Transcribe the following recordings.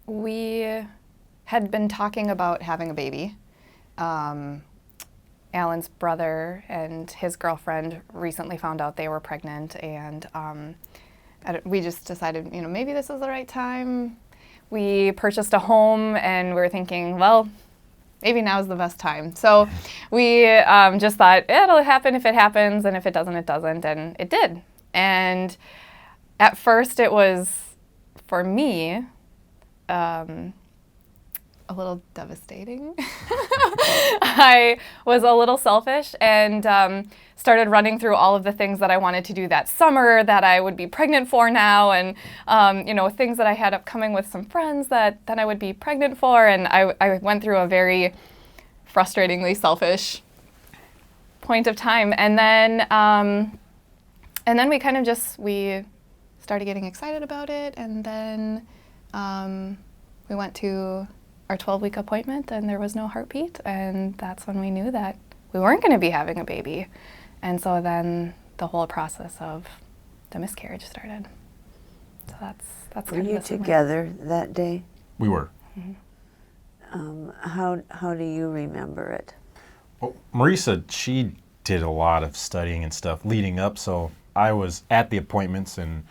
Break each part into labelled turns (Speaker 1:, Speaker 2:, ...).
Speaker 1: We had been talking about having a baby. Alan's brother and his girlfriend recently found out they were pregnant, and we just decided, maybe this is the right time. We purchased a home, and we were thinking, well, maybe now's the best time. So we just thought, it'll happen if it happens, and if it doesn't, it doesn't, and it did. And at first it was, for me, a little devastating. I was a little selfish and started running through all of the things that I wanted to do that summer that I would be pregnant for now, and things that I had upcoming with some friends that then I would be pregnant for, and I went through a very frustratingly selfish point of time, and then we kind of we started getting excited about it, and then we went to our 12-week appointment, and there was no heartbeat, and that's when we knew that we weren't going to be having a baby. And so then the whole process of the miscarriage started. So that's
Speaker 2: Were
Speaker 1: kind of
Speaker 2: you
Speaker 1: the summary.
Speaker 2: together that day?
Speaker 3: We were.
Speaker 1: Mm-hmm.
Speaker 2: How do you remember it?
Speaker 3: Well, Marisa, she did a lot of studying and stuff leading up, so I was at the appointments, and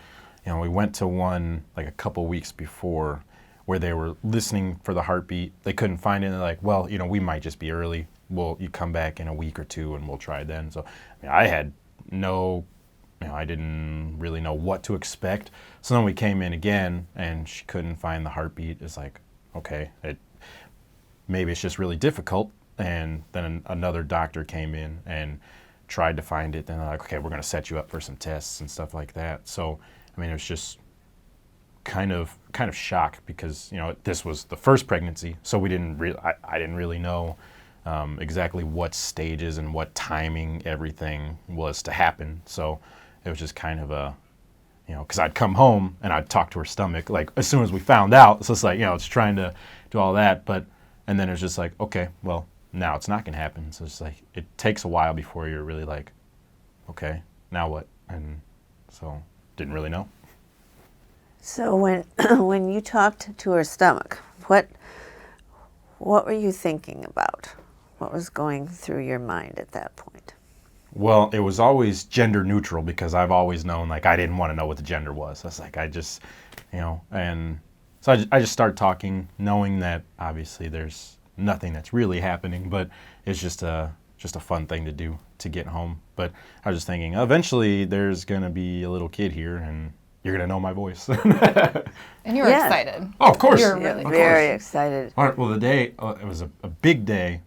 Speaker 3: we went to one like a couple weeks before where they were listening for the heartbeat. They couldn't find it, and they're like, well, we might just be early. You come back in a week or two and we'll try then. So I had I didn't really know what to expect. So then we came in again and she couldn't find the heartbeat. It's like, okay, maybe it's just really difficult. And then another doctor came in and tried to find it. Then they're like, okay, we're going to set you up for some tests and stuff like that. So, it was just kind of shock because, this was the first pregnancy. So I didn't really know exactly what stages and what timing everything was to happen. So it was just kind of because I'd come home and I'd talk to her stomach, like as soon as we found out. So it's like, it's trying to do all that. And then it's just like, okay, well, now it's not going to happen. So it's like, it takes a while before you're really like, okay, now what? And so didn't really know.
Speaker 2: So when you talked to her stomach, what were you thinking about? What was going through your mind at that point?
Speaker 3: Well, it was always gender neutral because I've always known, like, I didn't want to know what the gender was. I was like, and so I just started talking, knowing that obviously there's nothing that's really happening, but it's just a fun thing to do to get home. But I was just thinking, eventually there's going to be a little kid here and you're going to know my voice.
Speaker 1: And you were excited.
Speaker 3: Oh, of course.
Speaker 1: You were really
Speaker 2: very excited.
Speaker 3: All right, well, the day, it was a big day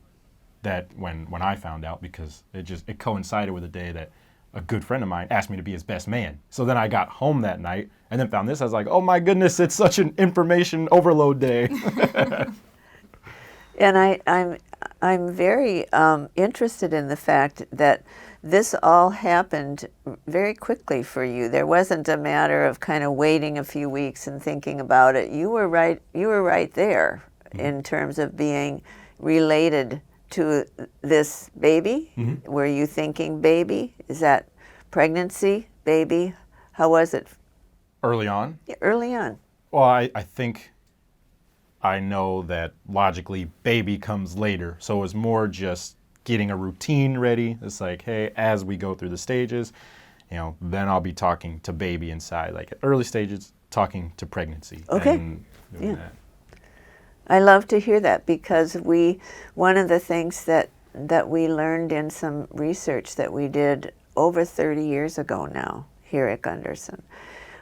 Speaker 3: that when I found out, because it coincided with a day that a good friend of mine asked me to be his best man. So then I got home that night and then found this. I was like, oh my goodness, it's such an information overload day.
Speaker 2: And I'm very interested in the fact that this all happened very quickly for you. There wasn't a matter of kind of waiting a few weeks and thinking about it. You were right there in terms of being related to this baby. Mm-hmm. Were you thinking baby? Is that pregnancy, baby? How was it?
Speaker 3: Early on?
Speaker 2: Yeah, early on.
Speaker 3: Well, I think I know that logically baby comes later. So it was more just getting a routine ready. It's like, hey, as we go through the stages, then I'll be talking to baby inside. Like at early stages, talking to pregnancy.
Speaker 2: Okay.
Speaker 3: And doing that.
Speaker 2: I love to hear that because one of the things that we learned in some research that we did over 30 years ago now here at Gunderson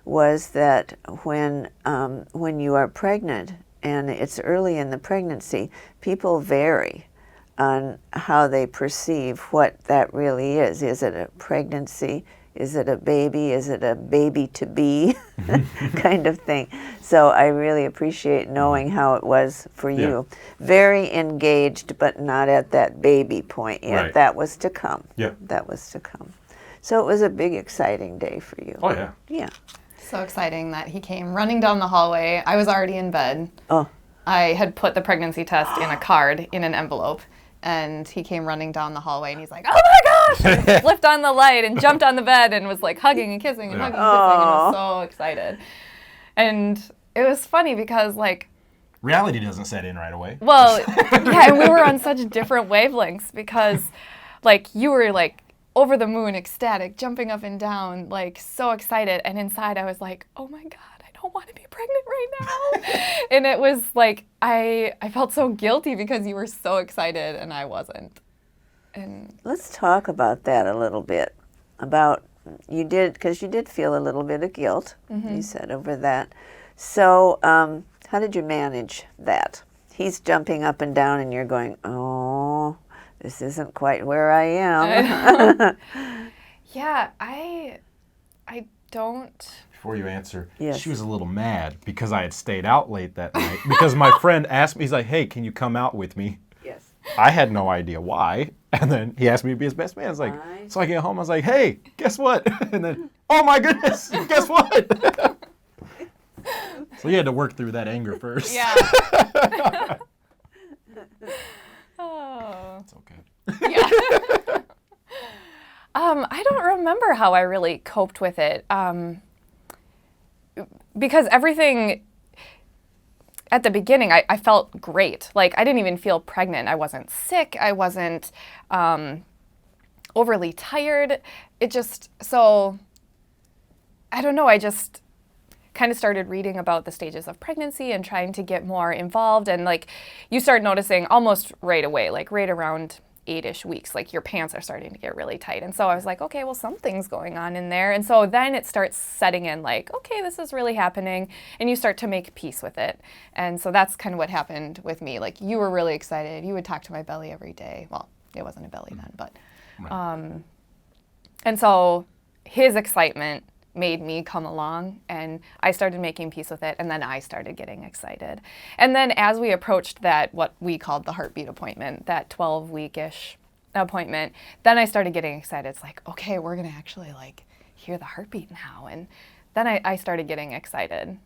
Speaker 2: was that when you are pregnant and it's early in the pregnancy, people vary on how they perceive what that really is. Is it a pregnancy? Is it a baby? Is it a baby to be kind of thing? So I really appreciate knowing how it was for you. Very engaged, but not at that baby point yet.
Speaker 3: Right.
Speaker 2: That was to come.
Speaker 3: Yeah.
Speaker 2: That was to come. So it was a big, exciting day for you.
Speaker 3: Oh, yeah.
Speaker 2: Yeah.
Speaker 1: So exciting that he came running down the hallway. I was already in bed.
Speaker 2: Oh.
Speaker 1: I had put the pregnancy test in a card in an envelope. And he came running down the hallway, and he's like, oh my gosh! And flipped on the light and jumped on the bed and was like hugging and kissing and hugging and kissing and was so excited. And it was funny because, like,
Speaker 3: Reality doesn't set in right away.
Speaker 1: Well, yeah, and we were on such different wavelengths because, like, you were, like, over the moon, ecstatic, jumping up and down, like, so excited. And inside I was like, oh, my God, I don't want to be pregnant right now. And it was, like, I felt so guilty because you were so excited and I wasn't. And
Speaker 2: Let's talk about that a little bit. About, you did, because you did feel a little bit of guilt, you said, over that. So, how did you manage that? He's jumping up and down and you're going, oh, this isn't quite where I am.
Speaker 1: yeah, I don't.
Speaker 3: Before you answer,
Speaker 2: Yes.
Speaker 3: she was a little mad because I had stayed out late that night. Because my friend asked me, he's like, hey, can you come out with me?
Speaker 2: Yes.
Speaker 3: I had no idea why. And then he asked me to be his best man. I was like, so I get home, I was like, hey, guess what? And then, oh my goodness, guess what? So you had to work through that anger first.
Speaker 1: Yeah. Oh.
Speaker 3: It's okay.
Speaker 1: Yeah. I don't remember how I really coped with it. Because everything at the beginning, I felt great. Like, I didn't even feel pregnant. I wasn't sick. I wasn't overly tired. It just, so, I don't know. I just kind of started reading about the stages of pregnancy and trying to get more involved. And, like, you start noticing almost right away, like right around 8-ish weeks, like your pants are starting to get really tight. And so I was like, okay, well, something's going on in there. And so then it starts setting in like, okay, this is really happening. And you start to make peace with it. And so that's kind of what happened with me. Like, you were really excited. You would talk to my belly every day. Well, it wasn't a belly then, but,
Speaker 3: Right.
Speaker 1: and so his excitement made me come along, and I started making peace with it, and then I started getting excited. And then as we approached that, what we called the heartbeat appointment, that 12-week-ish appointment, then I started getting excited. It's like, okay, we're gonna actually like hear the heartbeat now. And then I started getting excited.